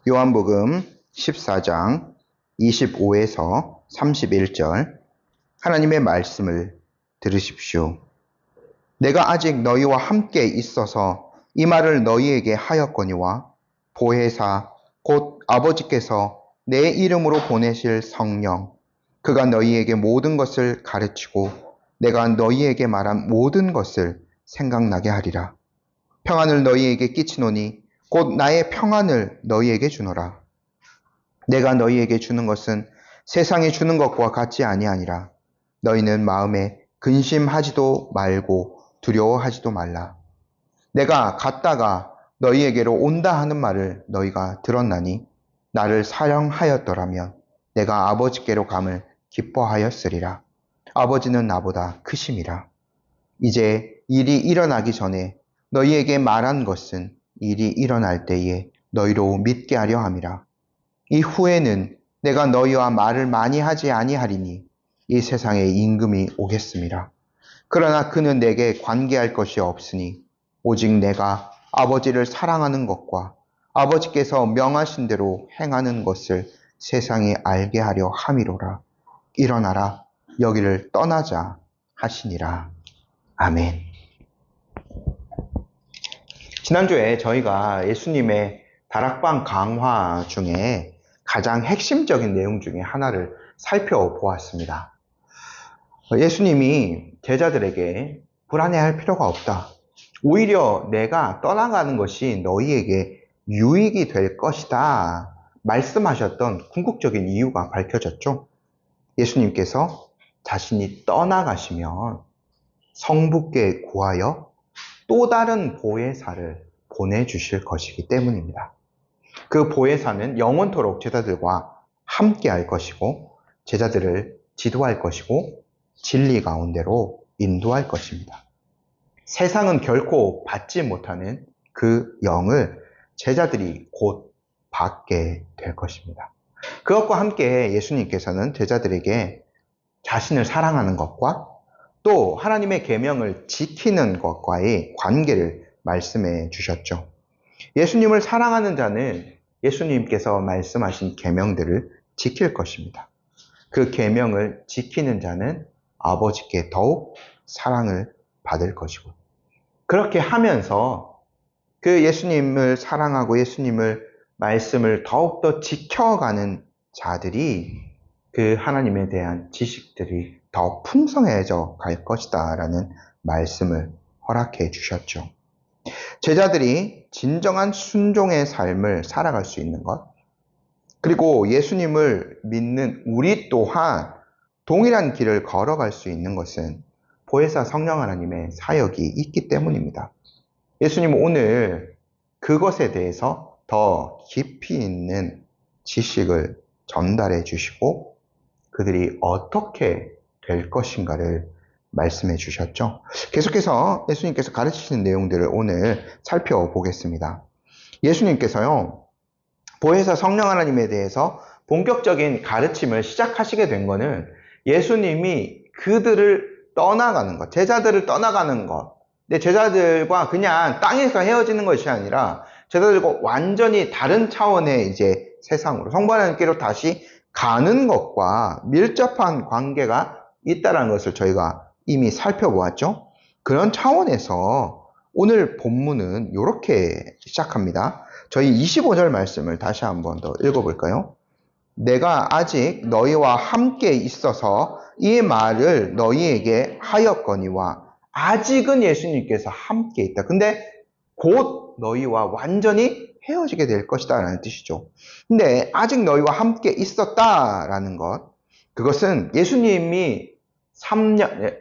요한복음 14장 25에서 31절 하나님의 말씀을 들으십시오. 내가 아직 너희와 함께 있어서 이 말을 너희에게 하였거니와 보혜사 곧 아버지께서 내 이름으로 보내실 성령 그가 너희에게 모든 것을 가르치고 내가 너희에게 말한 모든 것을 생각나게 하리라. 평안을 너희에게 끼치노니 곧 나의 평안을 너희에게 주노라. 내가 너희에게 주는 것은 세상이 주는 것과 같지 아니하니라. 너희는 마음에 근심하지도 말고 두려워하지도 말라. 내가 갔다가 너희에게로 온다 하는 말을 너희가 들었나니 나를 사랑하였더라면 내가 아버지께로 감을 기뻐하였으리라. 아버지는 나보다 크심이라. 이제 일이 일어나기 전에 너희에게 말한 것은 일이 일어날 때에 너희로 믿게 하려 함이라. 이후에는 내가 너희와 말을 많이 하지 아니하리니 이 세상에 임금이 오겠음이라. 그러나 그는 내게 관계할 것이 없으니 오직 내가 아버지를 사랑하는 것과 아버지께서 명하신 대로 행하는 것을 세상이 알게 하려 함이로라. 일어나라 여기를 떠나자 하시니라. 아멘. 지난주에 저희가 예수님의 다락방 강화 중에 가장 핵심적인 내용 중에 하나를 살펴보았습니다. 예수님이 제자들에게 불안해할 필요가 없다. 오히려 내가 떠나가는 것이 너희에게 유익이 될 것이다. 말씀하셨던 궁극적인 이유가 밝혀졌죠. 예수님께서 자신이 떠나가시면 성부께 구하여 또 다른 보혜사를 보내주실 것이기 때문입니다. 그 보혜사는 영원토록 제자들과 함께 할 것이고 제자들을 지도할 것이고 진리 가운데로 인도할 것입니다. 세상은 결코 받지 못하는 그 영을 제자들이 곧 받게 될 것입니다. 그것과 함께 예수님께서는 제자들에게 자신을 사랑하는 것과 또 하나님의 계명을 지키는 것과의 관계를 말씀해 주셨죠. 예수님을 사랑하는 자는 예수님께서 말씀하신 계명들을 지킬 것입니다. 그 계명을 지키는 자는 아버지께 더욱 사랑을 받을 것이고 그렇게 하면서 그 예수님을 사랑하고 예수님을 말씀을 더욱더 지켜가는 자들이 그 하나님에 대한 지식들이 더 풍성해져 갈 것이다 라는 말씀을 허락해 주셨죠. 제자들이 진정한 순종의 삶을 살아갈 수 있는 것, 그리고 예수님을 믿는 우리 또한 동일한 길을 걸어갈 수 있는 것은 보혜사 성령 하나님의 사역이 있기 때문입니다. 예수님은 오늘 그것에 대해서 더 깊이 있는 지식을 전달해 주시고 그들이 어떻게 될 것인가를 말씀해 주셨죠. 계속해서 예수님께서 가르치시는 내용들을 오늘 살펴보겠습니다. 예수님께서요, 보혜사 성령 하나님에 대해서 본격적인 가르침을 시작하시게 된 것은 예수님이 그들을 떠나가는 것, 제자들을 떠나가는 것, 근데 제자들과 그냥 땅에서 헤어지는 것이 아니라 제자들과 완전히 다른 차원의 이제 세상으로 성부 하나님께로 다시 가는 것과 밀접한 관계가 있다는 것을 저희가 이미 살펴보았죠. 그런 차원에서 오늘 본문은 이렇게 시작합니다. 저희 25절 말씀을 다시 한번 더 읽어볼까요? 내가 아직 너희와 함께 있어서 이 말을 너희에게 하였거니와 아직은 예수님께서 함께 있다. 근데 곧 너희와 완전히 헤어지게 될 것이다 라는 뜻이죠. 근데 아직 너희와 함께 있었다라는 것, 그것은 예수님이 3년,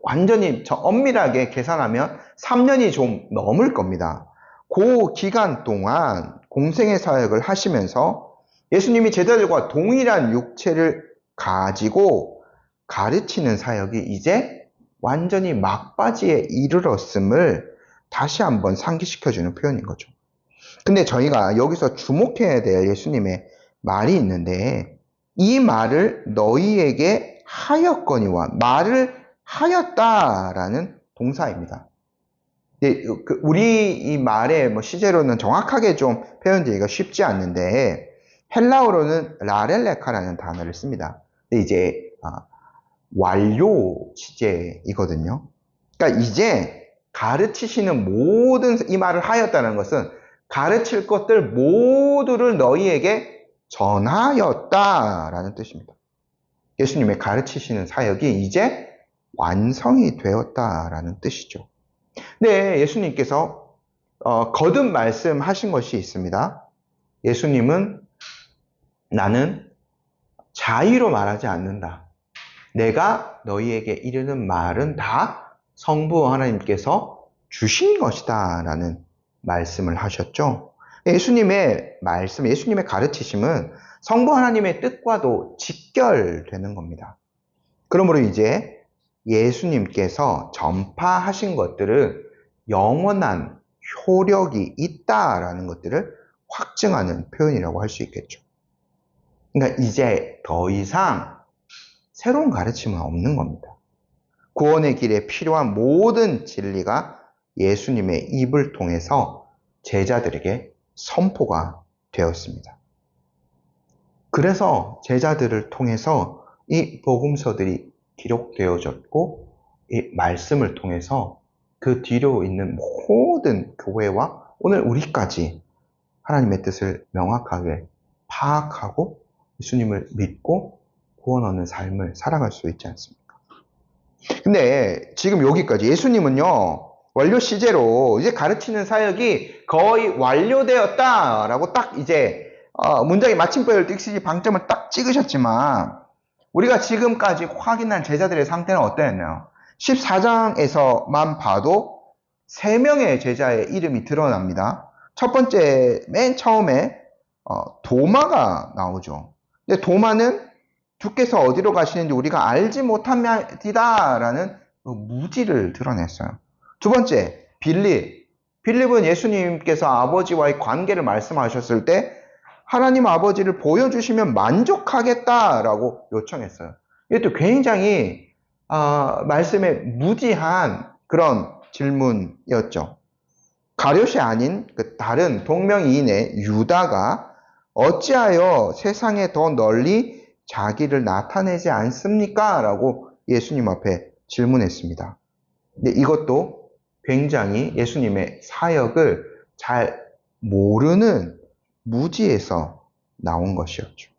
완전히 엄밀하게 계산하면 3년이 좀 넘을 겁니다. 그 기간 동안 공생의 사역을 하시면서 예수님이 제자들과 동일한 육체를 가지고 가르치는 사역이 이제 완전히 막바지에 이르렀음을 다시 한번 상기시켜주는 표현인 거죠. 근데 저희가 여기서 주목해야 될 예수님의 말이 있는데 이 말을 너희에게 하였거니와 말을 하였다라는 동사입니다. 우리 이 말에 뭐 시제로는 정확하게 좀 표현되기가 쉽지 않는데 헬라어로는 라렐레카라는 단어를 씁니다. 근데 이제 완료 시제이거든요. 그러니까 이제 가르치시는 모든 이 말을 하였다는 것은 가르칠 것들 모두를 너희에게 전하였다라는 뜻입니다. 예수님의 가르치시는 사역이 이제 완성이 되었다라는 뜻이죠. 네, 예수님께서 거듭 말씀하신 것이 있습니다. 예수님은 나는 자의로 말하지 않는다. 내가 너희에게 이르는 말은 다 성부 하나님께서 주신 것이다 라는 말씀을 하셨죠. 예수님의 말씀, 예수님의 가르치심은 성부 하나님의 뜻과도 직결되는 겁니다. 그러므로 이제 예수님께서 전파하신 것들은 영원한 효력이 있다라는 것들을 확증하는 표현이라고 할 수 있겠죠. 그러니까 이제 더 이상 새로운 가르침은 없는 겁니다. 구원의 길에 필요한 모든 진리가 예수님의 입을 통해서 제자들에게 선포가 되었습니다. 그래서 제자들을 통해서 이 복음서들이 기록되어졌고 이 말씀을 통해서 그 뒤로 있는 모든 교회와 오늘 우리까지 하나님의 뜻을 명확하게 파악하고 예수님을 믿고 구원 얻는 삶을 살아갈 수 있지 않습니까? 근데 지금 여기까지 예수님은요, 완료 시제로 이제 가르치는 사역이 거의 완료되었다라고 딱 이제 문장의 마침표를 띄시지 방점을 딱 찍으셨지만 우리가 지금까지 확인한 제자들의 상태는 어떠했나요? 14장에서만 봐도 3명의 제자의 이름이 드러납니다. 첫 번째, 맨 처음에 도마가 나오죠. 근데 도마는 주께서 어디로 가시는지 우리가 알지 못합니다 라는 무지를 드러냈어요. 두 번째, 빌립. 빌립은 예수님께서 아버지와의 관계를 말씀하셨을 때 하나님 아버지를 보여주시면 만족하겠다라고 요청했어요. 이것도 굉장히 말씀에 무지한 그런 질문이었죠. 가룟이 아닌 그 다른 동명이인의 유다가 어찌하여 세상에 더 널리 자기를 나타내지 않습니까? 라고 예수님 앞에 질문했습니다. 근데 이것도 굉장히 예수님의 사역을 잘 모르는 무지에서 나온 것이었죠.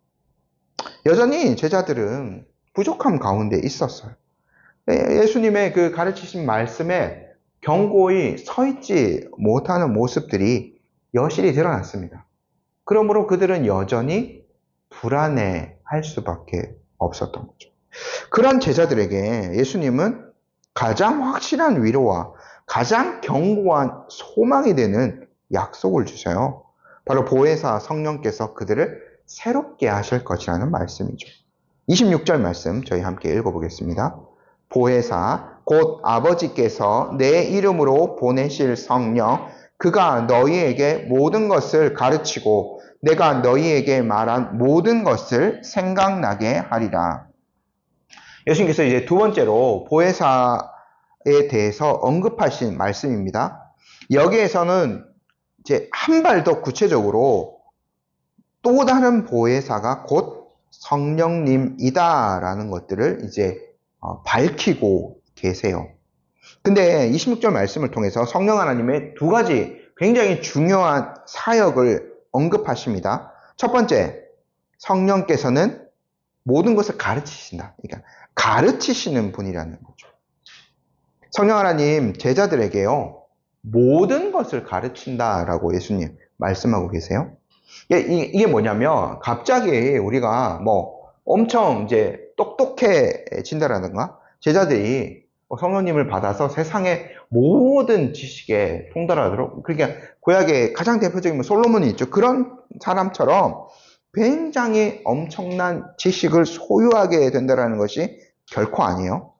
여전히 제자들은 부족함 가운데 있었어요. 예수님의 그 가르치신 말씀에 견고히 서 있지 못하는 모습들이 여실히 드러났습니다. 그러므로 그들은 여전히 불안해할 수밖에 없었던 거죠. 그런 제자들에게 예수님은 가장 확실한 위로와 가장 견고한 소망이 되는 약속을 주셔요. 바로 보혜사 성령께서 그들을 새롭게 하실 것이라는 말씀이죠. 26절 말씀 저희 함께 읽어보겠습니다. 보혜사 곧 아버지께서 내 이름으로 보내실 성령 그가 너희에게 모든 것을 가르치고 내가 너희에게 말한 모든 것을 생각나게 하리라. 예수님께서 이제 두 번째로 보혜사에 대해서 언급하신 말씀입니다. 여기에서는 이제 한 발 더 구체적으로 또 다른 보혜사가 곧 성령님이다라는 것들을 이제 밝히고 계세요. 근데 26절 말씀을 통해서 성령 하나님의 두 가지 굉장히 중요한 사역을 언급하십니다. 첫 번째, 성령께서는 모든 것을 가르치신다. 그러니까 가르치시는 분이라는 거죠. 성령 하나님 제자들에게요, 모든 것을 가르친다라고 예수님 말씀하고 계세요. 이게 뭐냐면 갑자기 우리가 뭐 엄청 이제 똑똑해진다라든가 제자들이 성령님을 받아서 세상의 모든 지식에 통달하도록, 그러니까 구약의 가장 대표적인 솔로몬이 있죠. 그런 사람처럼 굉장히 엄청난 지식을 소유하게 된다는 것이 결코 아니에요.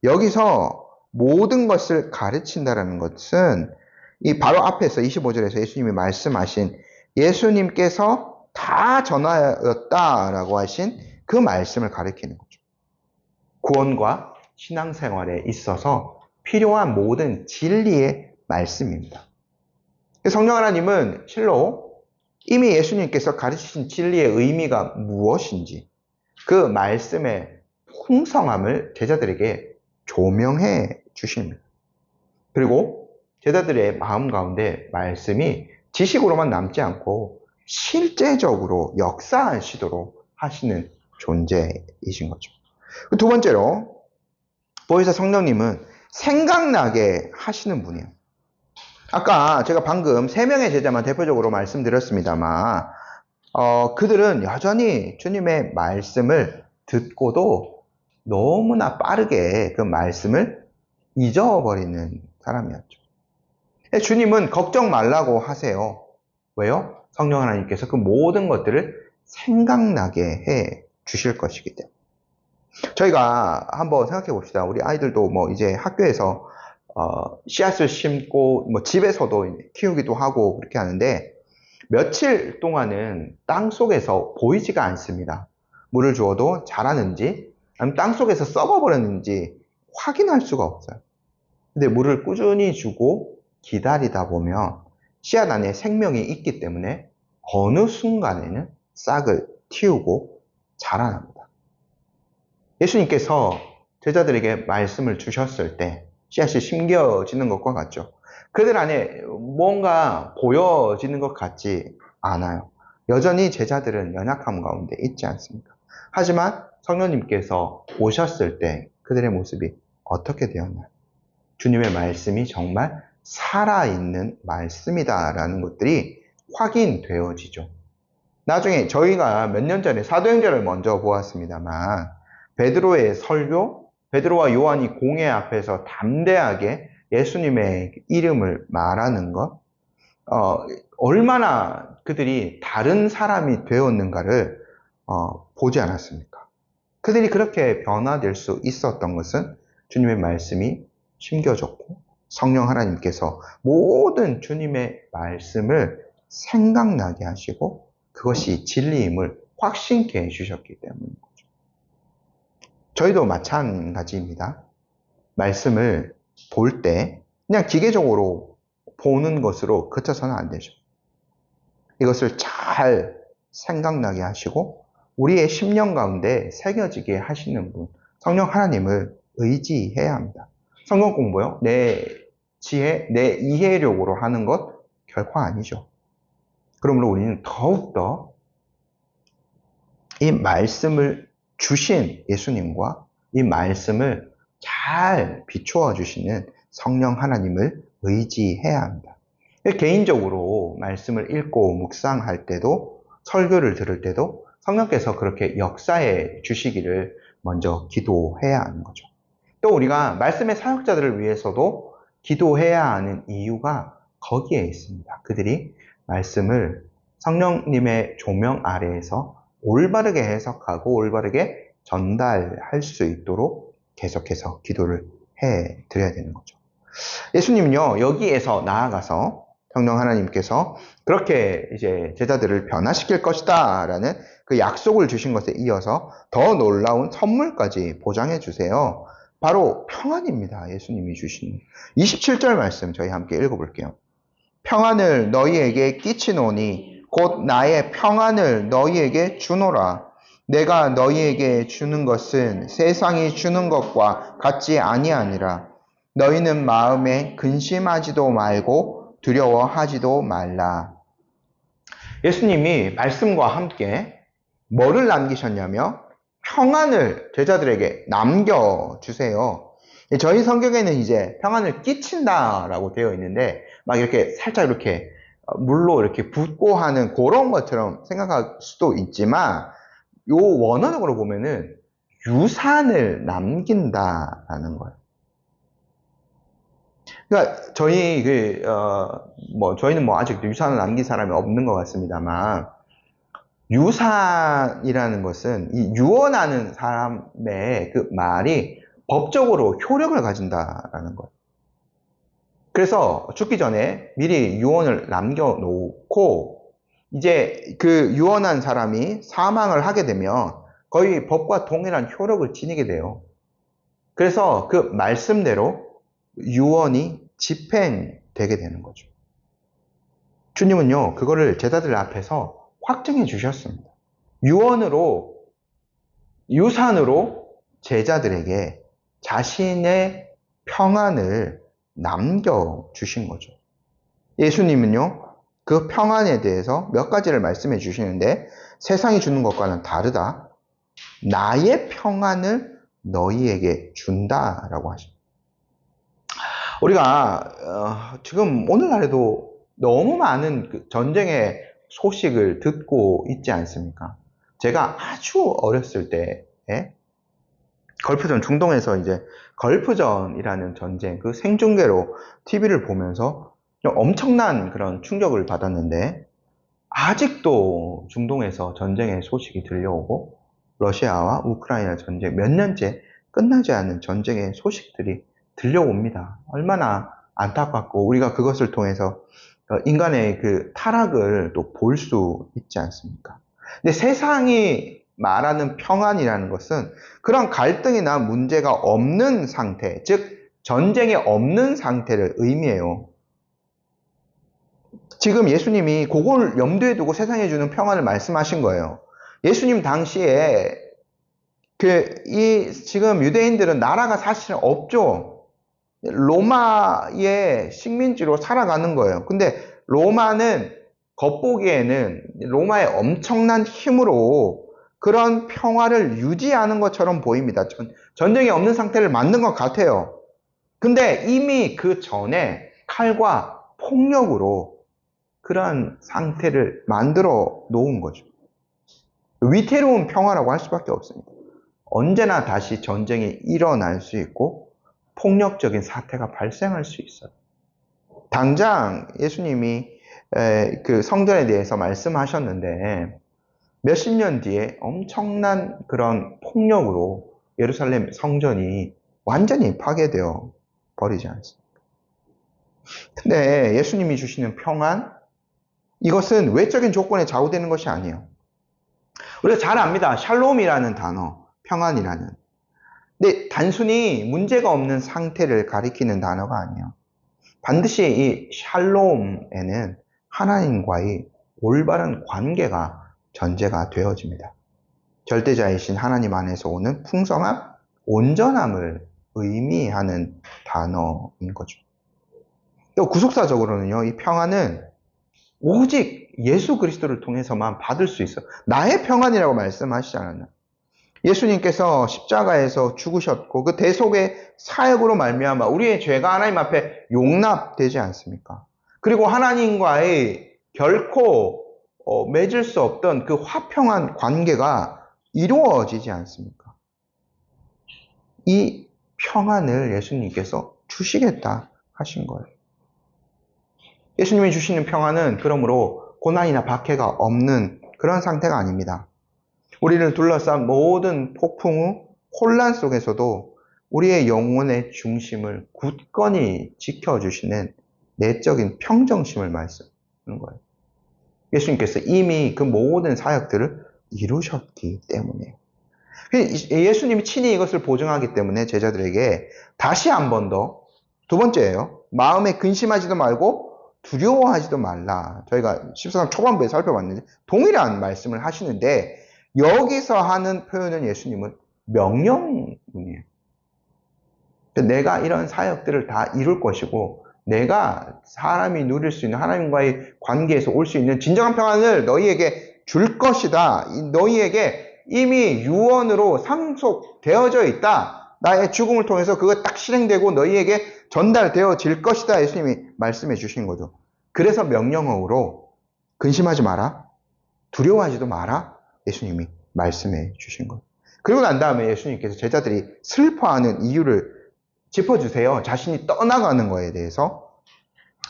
여기서 모든 것을 가르친다는 것은 이 바로 앞에서 25절에서 예수님이 말씀하신 예수님께서 다 전하였다라고 하신 그 말씀을 가리키는 거죠. 구원과 신앙생활에 있어서 필요한 모든 진리의 말씀입니다. 성령 하나님은 실로 이미 예수님께서 가르치신 진리의 의미가 무엇인지 그 말씀의 풍성함을 제자들에게 조명해 주십니다. 그리고 제자들의 마음 가운데 말씀이 지식으로만 남지 않고 실제적으로 역사하시도록 하시는 존재이신 거죠. 두 번째로 보혜사 성령님은 생각나게 하시는 분이에요. 아까 제가 방금 3명의 제자만 대표적으로 말씀드렸습니다만 그들은 여전히 주님의 말씀을 듣고도 너무나 빠르게 그 말씀을 잊어버리는 사람이었죠. 주님은 걱정 말라고 하세요. 왜요? 성령 하나님께서 그 모든 것들을 생각나게 해 주실 것이기 때문에. 저희가 한번 생각해 봅시다. 우리 아이들도 뭐 이제 학교에서 씨앗을 심고 뭐 집에서도 키우기도 하고 그렇게 하는데 며칠 동안은 땅 속에서 보이지가 않습니다. 물을 주어도 자라는지 아니면 땅 속에서 썩어버렸는지 확인할 수가 없어요. 근데 물을 꾸준히 주고 기다리다 보면 씨앗 안에 생명이 있기 때문에 어느 순간에는 싹을 틔우고 자라납니다. 예수님께서 제자들에게 말씀을 주셨을 때 씨앗이 심겨지는 것과 같죠. 그들 안에 뭔가 보여지는 것 같지 않아요. 여전히 제자들은 연약함 가운데 있지 않습니까? 하지만 성령님께서 오셨을 때 그들의 모습이 어떻게 되었나요? 주님의 말씀이 정말 살아있는 말씀이다라는 것들이 확인되어지죠. 나중에 저희가 몇 년 전에 사도행전을 먼저 보았습니다만 베드로의 설교, 베드로와 요한이 공회 앞에서 담대하게 예수님의 이름을 말하는 것, 얼마나 그들이 다른 사람이 되었는가를 보지 않았습니까? 그들이 그렇게 변화될 수 있었던 것은 주님의 말씀이 심겨졌고 성령 하나님께서 모든 주님의 말씀을 생각나게 하시고 그것이 진리임을 확신케 해주셨기 때문인 거죠. 저희도 마찬가지입니다. 말씀을 볼 때 그냥 기계적으로 보는 것으로 그쳐서는 안 되죠. 이것을 잘 생각나게 하시고 우리의 심령 가운데 새겨지게 하시는 분, 성령 하나님을 의지해야 합니다. 성경 공부요? 내 지혜, 내 이해력으로 하는 것 결코 아니죠. 그러므로 우리는 더욱더 이 말씀을 주신 예수님과 이 말씀을 잘 비추어 주시는 성령 하나님을 의지해야 합니다. 개인적으로 말씀을 읽고 묵상할 때도 설교를 들을 때도 성령께서 그렇게 역사해 주시기를 먼저 기도해야 하는 거죠. 또 우리가 말씀의 사역자들을 위해서도 기도해야 하는 이유가 거기에 있습니다. 그들이 말씀을 성령님의 조명 아래에서 올바르게 해석하고 올바르게 전달할 수 있도록 계속해서 기도를 해 드려야 되는 거죠. 예수님은요, 여기에서 나아가서 성령 하나님께서 그렇게 이제 제자들을 변화시킬 것이다 라는 그 약속을 주신 것에 이어서 더 놀라운 선물까지 보장해 주세요. 바로 평안입니다. 예수님이 주신 27절 말씀 저희 함께 읽어볼게요. 평안을 너희에게 끼치노니 곧 나의 평안을 너희에게 주노라. 내가 너희에게 주는 것은 세상이 주는 것과 같지 아니하니라. 너희는 마음에 근심하지도 말고 두려워하지도 말라. 예수님이 말씀과 함께 뭐를 남기셨냐며 평안을 제자들에게 남겨주세요. 저희 성경에는 이제 평안을 끼친다라고 되어 있는데 막 이렇게 살짝 이렇게 물로 이렇게 붓고 하는 그런 것처럼 생각할 수도 있지만 요 원어적으로 보면은 유산을 남긴다라는 거예요. 그러니까 저희 저희는 뭐 아직 유산을 남긴 사람이 없는 것 같습니다만 유산이라는 것은 이 유언하는 사람의 그 말이 법적으로 효력을 가진다라는 거예요. 그래서 죽기 전에 미리 유언을 남겨놓고 이제 그 유언한 사람이 사망을 하게 되면 거의 법과 동일한 효력을 지니게 돼요. 그래서 그 말씀대로 유언이 집행되는 되게 되는 거죠. 주님은요, 그거를 제자들 앞에서 확증해 주셨습니다. 유산으로 제자들에게 자신의 평안을 남겨주신 거죠. 예수님은요, 그 평안에 대해서 몇 가지를 말씀해 주시는데, 세상이 주는 것과는 다르다. 나의 평안을 너희에게 준다라고 하십니다. 우리가 지금 오늘날에도 너무 많은 그 전쟁의 소식을 듣고 있지 않습니까? 제가 아주 어렸을 때 걸프전, 중동에서 이제 걸프전이라는 전쟁, 그 생중계로 TV를 보면서 좀 엄청난 그런 충격을 받았는데, 아직도 중동에서 전쟁의 소식이 들려오고, 러시아와 우크라이나 전쟁, 몇 년째 끝나지 않은 전쟁의 소식들이 들려옵니다. 얼마나 안타깝고, 우리가 그것을 통해서 인간의 그 타락을 또 볼 수 있지 않습니까? 근데 세상이 말하는 평안이라는 것은 그런 갈등이나 문제가 없는 상태, 즉 전쟁이 없는 상태를 의미해요. 지금 예수님이 그걸 염두에 두고 세상에 주는 평안을 말씀하신 거예요. 예수님 당시에 지금 유대인들은 나라가 사실은 없죠. 로마의 식민지로 살아가는 거예요. 근데 로마는 겉보기에는 로마의 엄청난 힘으로 그런 평화를 유지하는 것처럼 보입니다. 전쟁이 없는 상태를 만든 것 같아요. 근데 이미 그 전에 칼과 폭력으로 그런 상태를 만들어 놓은 거죠. 위태로운 평화라고 할 수밖에 없습니다. 언제나 다시 전쟁이 일어날 수 있고 폭력적인 사태가 발생할 수 있어요. 당장 예수님이 그 성전에 대해서 말씀하셨는데 몇십 년 뒤에 엄청난 그런 폭력으로 예루살렘 성전이 완전히 파괴되어 버리지 않습니까? 근데 예수님이 주시는 평안, 이것은 외적인 조건에 좌우되는 것이 아니에요. 우리가 잘 압니다. 샬롬이라는 단어, 평안이라는. 근데 단순히 문제가 없는 상태를 가리키는 단어가 아니에요. 반드시 이 샬롬에는 하나님과의 올바른 관계가 전제가 되어집니다. 절대자이신 하나님 안에서 오는 풍성함, 온전함을 의미하는 단어인 거죠. 또 구속사적으로는요, 이 평안은 오직 예수 그리스도를 통해서만 받을 수 있어. 나의 평안이라고 말씀하시지 않았나? 예수님께서 십자가에서 죽으셨고 그 대속의 사역으로 말미암아 우리의 죄가 하나님 앞에 용납되지 않습니까? 그리고 하나님과의 결코 맺을 수 없던 그 화평한 관계가 이루어지지 않습니까? 이 평안을 예수님께서 주시겠다 하신 거예요. 예수님이 주시는 평안은 그러므로 고난이나 박해가 없는 그런 상태가 아닙니다. 우리를 둘러싼 모든 폭풍 후 혼란 속에서도 우리의 영혼의 중심을 굳건히 지켜주시는 내적인 평정심을 말씀하는 거예요. 예수님께서 이미 그 모든 사역들을 이루셨기 때문에. 예수님이 친히 이것을 보증하기 때문에 제자들에게 다시 한 번 더, 두 번째예요. 마음에 근심하지도 말고 두려워하지도 말라. 저희가 14장 초반부에 살펴봤는데 동일한 말씀을 하시는데 여기서 하는 표현은 예수님은 명령문이에요. 내가 이런 사역들을 다 이룰 것이고 내가 사람이 누릴 수 있는 하나님과의 관계에서 올 수 있는 진정한 평안을 너희에게 줄 것이다. 너희에게 이미 유언으로 상속되어져 있다. 나의 죽음을 통해서 그거 딱 실행되고 너희에게 전달되어질 것이다. 예수님이 말씀해 주신 거죠. 그래서 명령어로 근심하지 마라. 두려워하지도 마라. 예수님이 말씀해 주신 거예요. 그리고 난 다음에 예수님께서 제자들이 슬퍼하는 이유를 짚어주세요. 자신이 떠나가는 거에 대해서.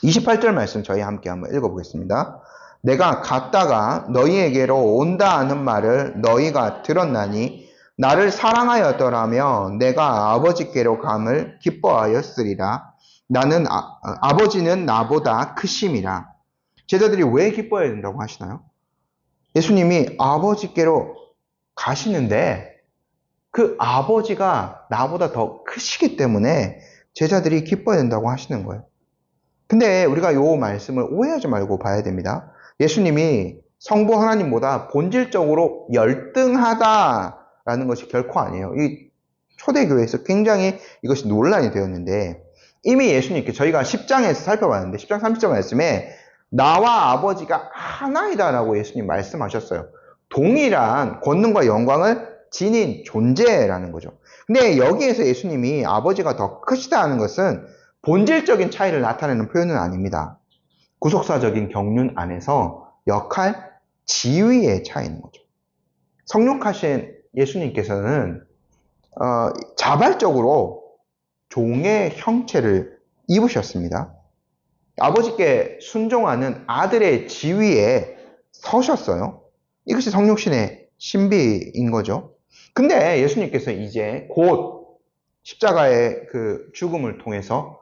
28절 말씀 저희 함께 한번 읽어보겠습니다. 내가 갔다가 너희에게로 온다 하는 말을 너희가 들었나니 나를 사랑하였더라면 내가 아버지께로 감을 기뻐하였으리라. 나는 아버지는 나보다 크심이라. 제자들이 왜 기뻐해야 된다고 하시나요? 예수님이 아버지께로 가시는데 그 아버지가 나보다 더 크시기 때문에 제자들이 기뻐야 된다고 하시는 거예요. 근데 우리가 요 말씀을 오해하지 말고 봐야 됩니다. 예수님이 성부 하나님보다 본질적으로 열등하다라는 것이 결코 아니에요. 이 초대교회에서 굉장히 이것이 논란이 되었는데, 이미 예수님께 저희가 10장에서 살펴봤는데 10장 30절 말씀에 나와 아버지가 하나이다라고 예수님 말씀하셨어요. 동일한 권능과 영광을 지닌 존재라는 거죠. 근데 여기에서 예수님이 아버지가 더 크시다 하는 것은 본질적인 차이를 나타내는 표현은 아닙니다. 구속사적인 경륜 안에서 역할, 지위의 차이인 거죠. 성육하신 예수님께서는 자발적으로 종의 형체를 입으셨습니다. 아버지께 순종하는 아들의 지위에 서셨어요. 이것이 성육신의 신비인 거죠. 근데 예수님께서 이제 곧 십자가의 그 죽음을 통해서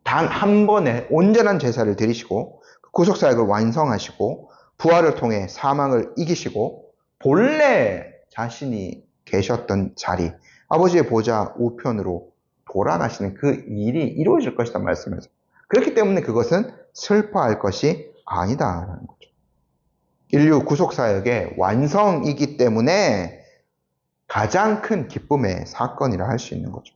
단 한 번에 온전한 제사를 드리시고 구속사역을 완성하시고 부활을 통해 사망을 이기시고 본래 자신이 계셨던 자리, 아버지의 보좌 우편으로 돌아가시는 그 일이 이루어질 것이다 말씀하셨어요. 그렇기 때문에 그것은 슬퍼할 것이 아니다라는 거죠. 인류 구속사역의 완성이기 때문에 가장 큰 기쁨의 사건이라 할 수 있는 거죠.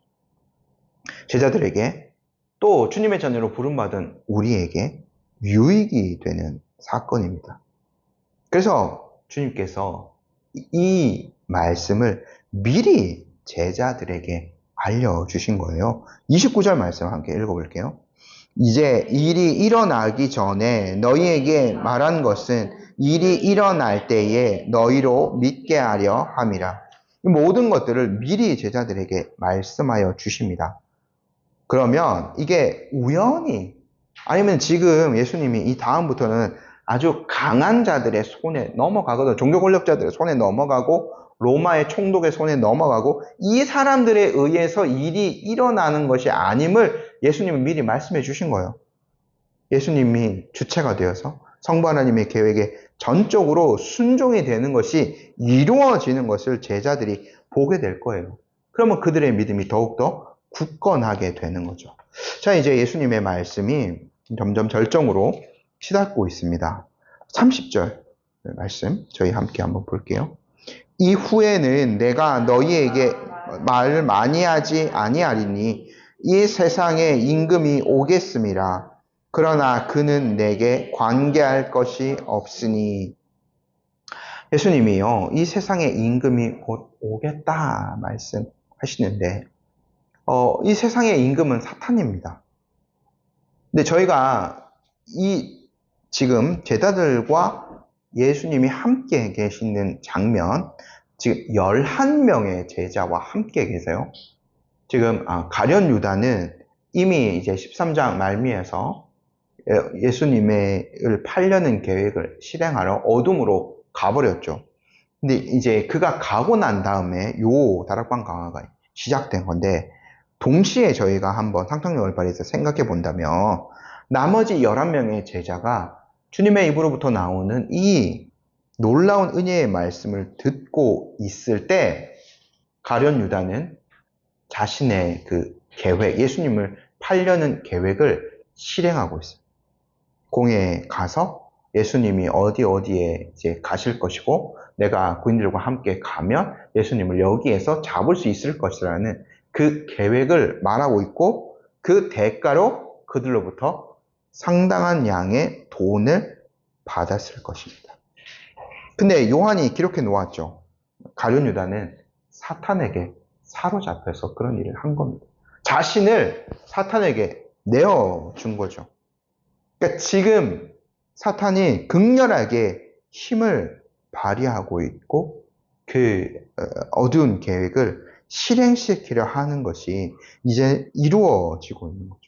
제자들에게 또 주님의 자녀로 부름받은 우리에게 유익이 되는 사건입니다. 그래서 주님께서 이 말씀을 미리 제자들에게 알려주신 거예요. 29절 말씀 함께 읽어볼게요. 이제 일이 일어나기 전에 너희에게 말한 것은 일이 일어날 때에 너희로 믿게 하려 함이라. 이 모든 것들을 미리 제자들에게 말씀하여 주십니다. 그러면 이게 우연히 아니면 지금 예수님이 이 다음부터는 아주 강한 자들의 손에 넘어가거든. 종교 권력자들의 손에 넘어가고 로마의 총독의 손에 넘어가고 이 사람들에 의해서 일이 일어나는 것이 아님을 예수님은 미리 말씀해 주신 거예요. 예수님이 주체가 되어서 성부 하나님의 계획에 전적으로 순종이 되는 것이 이루어지는 것을 제자들이 보게 될 거예요. 그러면 그들의 믿음이 더욱더 굳건하게 되는 거죠. 자, 이제 예수님의 말씀이 점점 절정으로 치닫고 있습니다. 30절 말씀 저희 함께 한번 볼게요. 이후에는 내가 너희에게 말을 많이 하지 아니하리니 이 세상에 임금이 오겠음이라. 그러나 그는 내게 관계할 것이 없으니. 예수님이요, 이 세상에 임금이 곧 오겠다 말씀하시는데 이 세상의 임금은 사탄입니다. 근데 저희가 지금 제자들과 예수님이 함께 계시는 장면, 지금 11명의 제자와 함께 계세요. 지금 가룟 유다는 이미 이제 13장 말미에서 예수님을 팔려는 계획을 실행하러 어둠으로 가버렸죠. 근데 이제 그가 가고 난 다음에 요 다락방 강화가 시작된 건데, 동시에 저희가 한번 상상력을 발휘해서 생각해 본다면 나머지 11명의 제자가 주님의 입으로부터 나오는 이 놀라운 은혜의 말씀을 듣고 있을 때 가룟 유다는 자신의 그 계획, 예수님을 팔려는 계획을 실행하고 있어요. 공회에 가서 예수님이 어디에 이제 가실 것이고 내가 구인들과 함께 가면 예수님을 여기에서 잡을 수 있을 것이라는 그 계획을 말하고 있고, 그 대가로 그들로부터 상당한 양의 돈을 받았을 것입니다. 근데 요한이 기록해 놓았죠. 가룟 유다는 사탄에게 사로잡혀서 그런 일을 한 겁니다. 자신을 사탄에게 내어준 거죠. 그러니까 지금 사탄이 극렬하게 힘을 발휘하고 있고 그 어두운 계획을 실행시키려 하는 것이 이제 이루어지고 있는 거죠.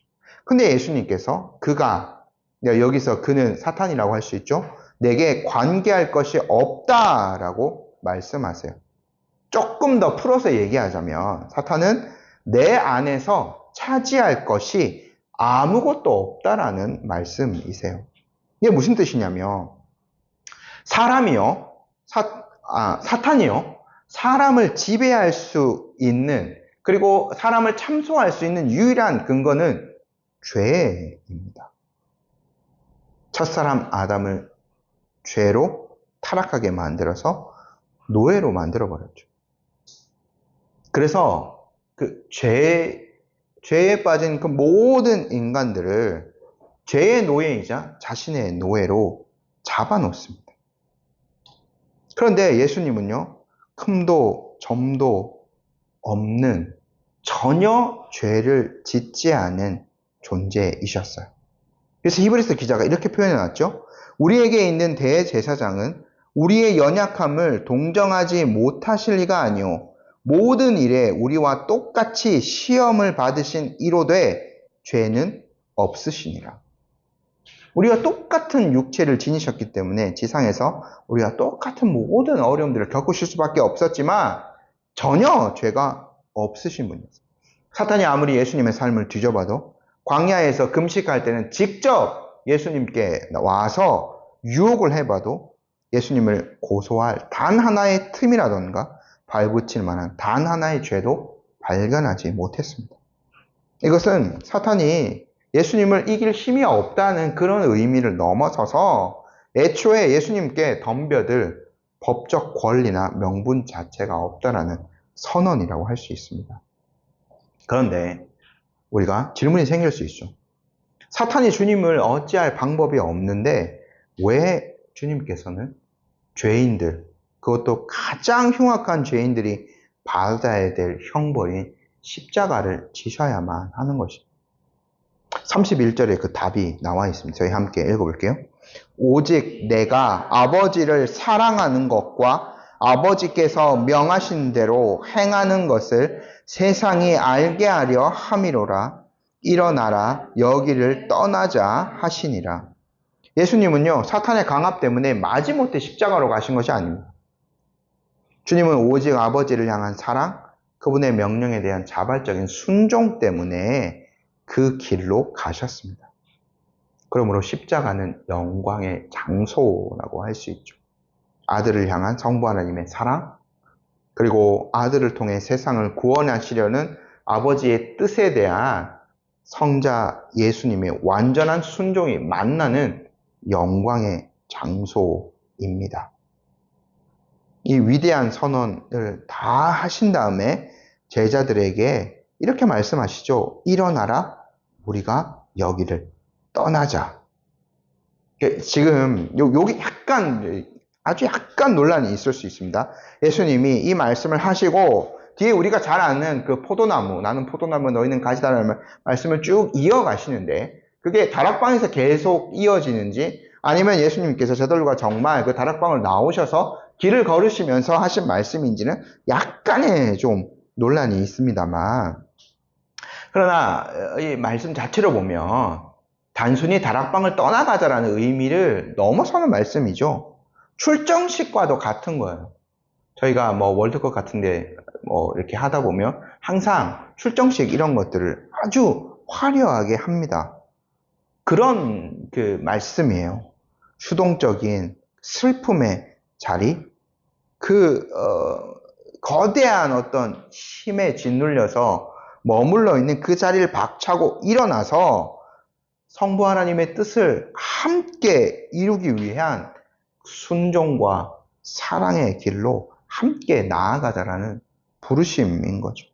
근데 예수님께서 여기서 그는 사탄이라고 할 수 있죠. 내게 관계할 것이 없다라고 말씀하세요. 조금 더 풀어서 얘기하자면 사탄은 내 안에서 차지할 것이 아무것도 없다라는 말씀이세요. 이게 무슨 뜻이냐면 사탄이요 사람을 지배할 수 있는, 그리고 사람을 참소할 수 있는 유일한 근거는 죄입니다. 첫사람 아담을 죄로 타락하게 만들어서 노예로 만들어 버렸죠. 그래서 그 죄에 빠진 그 모든 인간들을 죄의 노예이자 자신의 노예로 잡아놓습니다. 그런데 예수님은요, 흠도 점도 없는 전혀 죄를 짓지 않은 존재이셨어요. 그래서 히브리서 기자가 이렇게 표현해놨죠. 우리에게 있는 대제사장은 우리의 연약함을 동정하지 못하실 리가 아니오. 모든 일에 우리와 똑같이 시험을 받으신 이로되 죄는 없으시니라. 우리가 똑같은 육체를 지니셨기 때문에 지상에서 우리가 똑같은 모든 어려움들을 겪으실 수밖에 없었지만 전혀 죄가 없으신 분이었어요. 사탄이 아무리 예수님의 삶을 뒤져봐도 광야에서 금식할 때는 직접 예수님께 와서 유혹을 해봐도 예수님을 고소할 단 하나의 틈이라던가 발붙일 만한 단 하나의 죄도 발견하지 못했습니다. 이것은 사탄이 예수님을 이길 힘이 없다는 그런 의미를 넘어서서 애초에 예수님께 덤벼들 법적 권리나 명분 자체가 없다라는 선언이라고 할 수 있습니다. 그런데 우리가 질문이 생길 수 있죠. 사탄이 주님을 어찌할 방법이 없는데 왜 주님께서는 죄인들, 그것도 가장 흉악한 죄인들이 받아야 될 형벌인 십자가를 지셔야만 하는 것입니다. 31절에 그 답이 나와 있습니다. 저희 함께 읽어볼게요. 오직 내가 아버지를 사랑하는 것과 아버지께서 명하신 대로 행하는 것을 세상이 알게 하려 함이로라. 일어나라 여기를 떠나자 하시니라. 예수님은요, 사탄의 강압 때문에 마지못해 십자가로 가신 것이 아닙니다. 주님은 오직 아버지를 향한 사랑, 그분의 명령에 대한 자발적인 순종 때문에 그 길로 가셨습니다. 그러므로 십자가는 영광의 장소라고 할 수 있죠. 아들을 향한 성부 하나님의 사랑, 그리고 아들을 통해 세상을 구원하시려는 아버지의 뜻에 대한 성자 예수님의 완전한 순종이 만나는 영광의 장소입니다. 이 위대한 선언을 다 하신 다음에 제자들에게 이렇게 말씀하시죠. 일어나라, 우리가 여기를 떠나자. 지금 여기 아주 약간 논란이 있을 수 있습니다. 예수님이 이 말씀을 하시고 뒤에 우리가 잘 아는 그 포도나무, 나는 포도나무 너희는 가지다라는 말씀을 쭉 이어가시는데 그게 다락방에서 계속 이어지는지 아니면 예수님께서 저들과 정말 그 다락방을 나오셔서 길을 걸으시면서 하신 말씀인지는 약간의 좀 논란이 있습니다만, 그러나 이 말씀 자체로 보면 단순히 다락방을 떠나가자라는 의미를 넘어서는 말씀이죠. 출정식과도 같은 거예요. 저희가 뭐 월드컵 같은데 뭐 이렇게 하다 보면 항상 출정식 이런 것들을 아주 화려하게 합니다. 그런 그 말씀이에요. 수동적인 슬픔의 자리, 거대한 어떤 힘에 짓눌려서 머물러 있는 그 자리를 박차고 일어나서 성부 하나님의 뜻을 함께 이루기 위한 순종과 사랑의 길로 함께 나아가자라는 부르심인 거죠.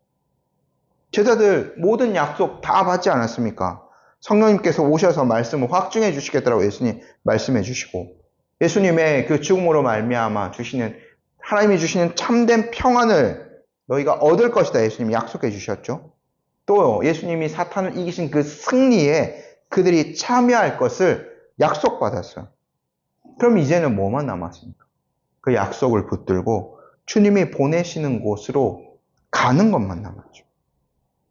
제자들 모든 약속 다 받지 않았습니까? 성령님께서 오셔서 말씀을 확증해 주시겠다라고 예수님 말씀해 주시고, 예수님의 그 죽음으로 말미암아 주시는 하나님이 주시는 참된 평안을 너희가 얻을 것이다 예수님이 약속해 주셨죠. 또 예수님이 사탄을 이기신 그 승리에 그들이 참여할 것을 약속받았어요. 그럼 이제는 뭐만 남았습니까? 그 약속을 붙들고 주님이 보내시는 곳으로 가는 것만 남았죠.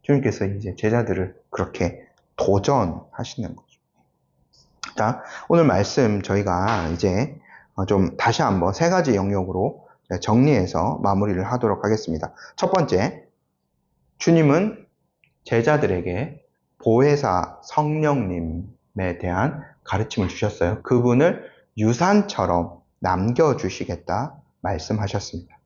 주님께서 이제 제자들을 그렇게 도전하시는 거죠. 자, 오늘 말씀 저희가 이제 좀 다시 한번 세 가지 영역으로 정리해서 마무리를 하도록 하겠습니다. 첫 번째, 주님은 제자들에게 보혜사 성령님에 대한 가르침을 주셨어요. 그분을 유산처럼 남겨주시겠다 말씀하셨습니다.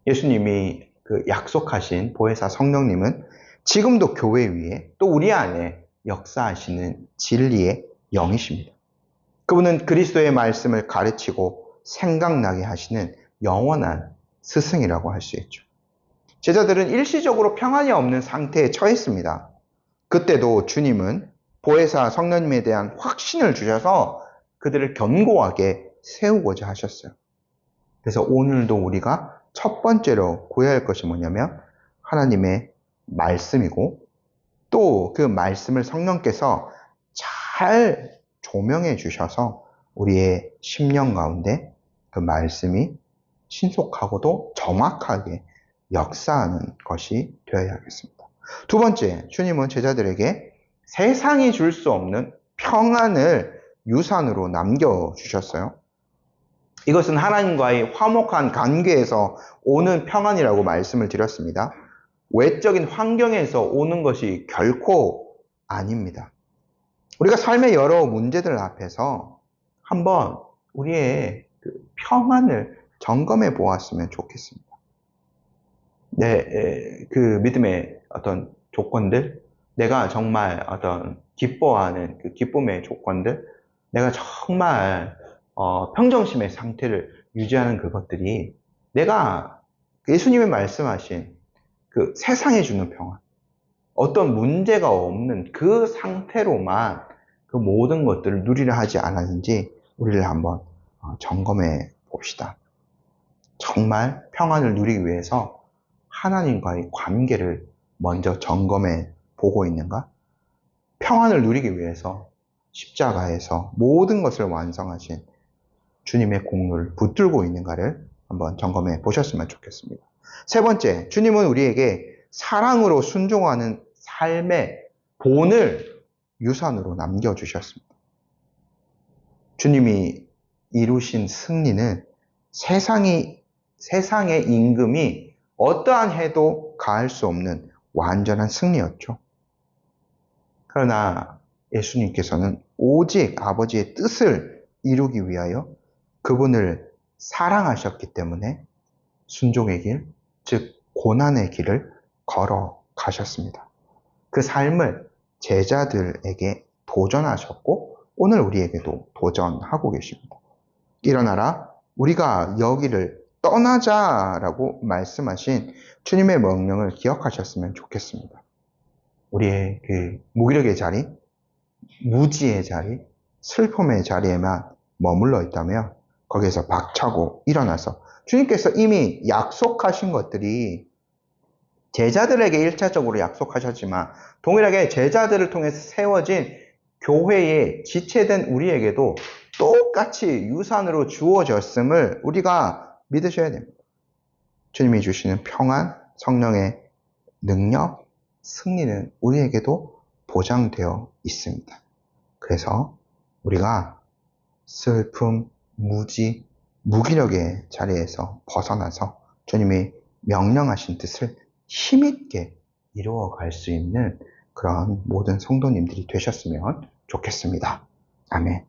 예수님이 그 약속하신 보혜사 성령님은 지금도 교회 위에 또 우리 안에 역사하시는 진리의 영이십니다. 그분은 그리스도의 말씀을 가르치고 생각나게 하시는 영원한 스승이라고 할 수 있죠. 제자들은 일시적으로 평안이 없는 상태에 처했습니다. 그때도 주님은 보혜사 성령님에 대한 확신을 주셔서 그들을 견고하게 세우고자 하셨어요. 그래서 오늘도 우리가 첫 번째로 구해야 할 것이 뭐냐면 하나님의 말씀이고, 또 그 말씀을 성령께서 잘 조명해 주셔서 우리의 심령 가운데 그 말씀이 신속하고도 정확하게 역사하는 것이 되어야겠습니다. 두 번째, 주님은 제자들에게 세상이 줄 수 없는 평안을 유산으로 남겨주셨어요. 이것은 하나님과의 화목한 관계에서 오는 평안이라고 말씀을 드렸습니다. 외적인 환경에서 오는 것이 결코 아닙니다. 우리가 삶의 여러 문제들 앞에서 한번 우리의 그 평안을 점검해 보았으면 좋겠습니다. 그 믿음의 어떤 조건들, 내가 정말 어떤 기뻐하는 그 기쁨의 조건들, 내가 정말 평정심의 상태를 유지하는 그것들이 내가 예수님이 말씀하신 그 세상에 주는 평안, 어떤 문제가 없는 그 상태로만 그 모든 것들을 누리려 하지 않았는지 우리를 한번 점검해 봅시다. 정말 평안을 누리기 위해서 하나님과의 관계를 먼저 점검해 보고 있는가? 평안을 누리기 위해서 십자가에서 모든 것을 완성하신 주님의 공로를 붙들고 있는가를 한번 점검해 보셨으면 좋겠습니다. 세 번째, 주님은 우리에게 사랑으로 순종하는 삶의 본을 유산으로 남겨주셨습니다. 주님이 이루신 승리는 세상의 임금이 어떠한 해도 가할 수 없는 완전한 승리였죠. 그러나 예수님께서는 오직 아버지의 뜻을 이루기 위하여 그분을 사랑하셨기 때문에 순종의 길, 즉 고난의 길을 걸어가셨습니다. 그 삶을 제자들에게 도전하셨고 오늘 우리에게도 도전하고 계십니다. 일어나라, 우리가 여기를 떠나자라고 말씀하신 주님의 명령을 기억하셨으면 좋겠습니다. 우리의 그 무기력의 자리, 무지의 자리, 슬픔의 자리에만 머물러 있다면 거기에서 박차고 일어나서 주님께서 이미 약속하신 것들이 제자들에게 1차적으로 약속하셨지만 동일하게 제자들을 통해서 세워진 교회에 지체된 우리에게도 똑같이 유산으로 주어졌음을 우리가 믿으셔야 됩니다. 주님이 주시는 평안, 성령의 능력, 승리는 우리에게도 보장되어 있습니다. 그래서 우리가 슬픔, 무지, 무기력의 자리에서 벗어나서 주님이 명령하신 뜻을 힘있게 이루어갈 수 있는 그런 모든 성도님들이 되셨으면 좋겠습니다. 아멘.